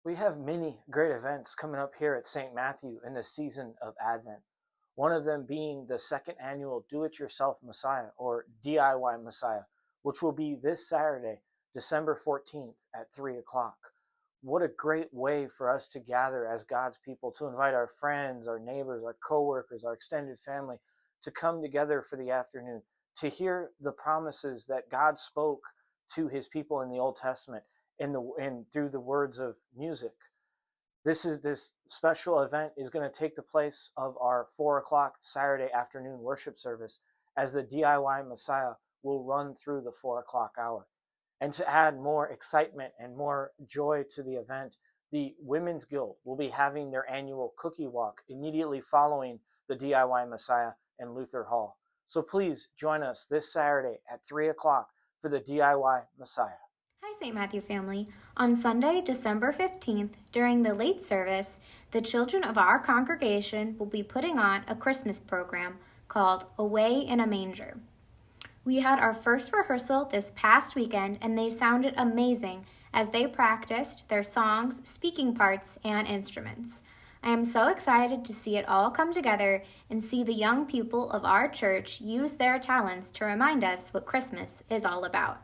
We have many great events coming up here at St. Matthew in the season of Advent. One of them being the second annual Do It Yourself Messiah or DIY Messiah, which will be this Saturday, December 14th at 3 o'clock. What a great way for us to gather as God's people to invite our friends, our neighbors, our coworkers, our extended family to come together for the afternoon to hear the promises that God spoke to his people in the Old Testament and through the words of music. This special event is going to take the place of our 4 o'clock Saturday afternoon worship service as the DIY Messiah will run through the 4 o'clock hour. And to add more excitement and more joy to the event, the Women's Guild will be having their annual cookie walk immediately following the DIY Messiah in Luther Hall. So please join us this Saturday at 3 o'clock for the DIY Messiah. Hi, St. Matthew family. On Sunday, December 15th, during the late service, the children of our congregation will be putting on a Christmas program called Away in a Manger. We had our first rehearsal this past weekend, and they sounded amazing as they practiced their songs, speaking parts, and instruments. I am so excited to see it all come together and see the young people of our church use their talents to remind us what Christmas is all about.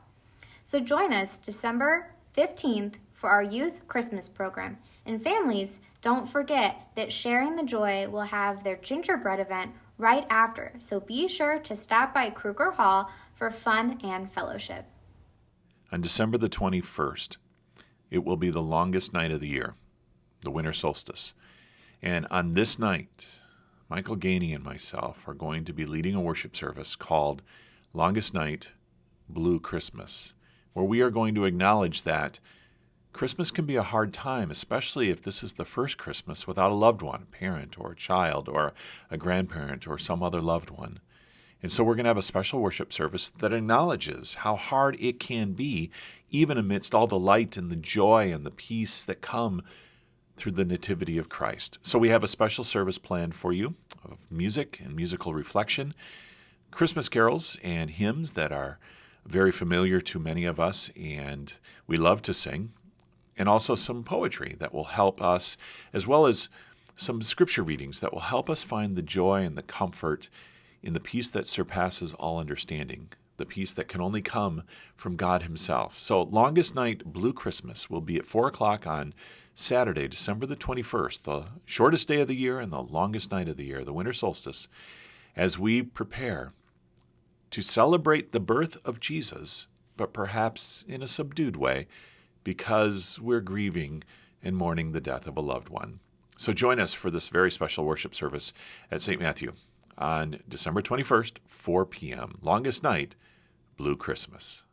So join us December 15th for our youth Christmas program. And families, don't forget that Sharing the Joy will have their gingerbread event right after. So be sure to stop by Kruger Hall for fun and fellowship. On December the 21st, it will be the longest night of the year, the winter solstice. And on this night, Michael Gainey and myself are going to be leading a worship service called Longest Night, Blue Christmas, where we are going to acknowledge that Christmas can be a hard time, especially if this is the first Christmas without a loved one, a parent or a child or a grandparent or some other loved one. And so we're going to have a special worship service that acknowledges how hard it can be, even amidst all the light and the joy and the peace that come through the nativity of Christ. So we have a special service planned for you of music and musical reflection, Christmas carols and hymns that are very familiar to many of us and we love to sing, and also some poetry that will help us, as well as some scripture readings that will help us find the joy and the comfort in the peace that surpasses all understanding, the peace that can only come from God himself. So Longest Night, Blue Christmas will be at 4 o'clock on Saturday, December the 21st, the shortest day of the year and the longest night of the year, the winter solstice, as we prepare to celebrate the birth of Jesus, but perhaps in a subdued way, because we're grieving and mourning the death of a loved one. So join us for this very special worship service at St. Matthew on December 21st, 4 p.m. Longest Night, Blue Christmas.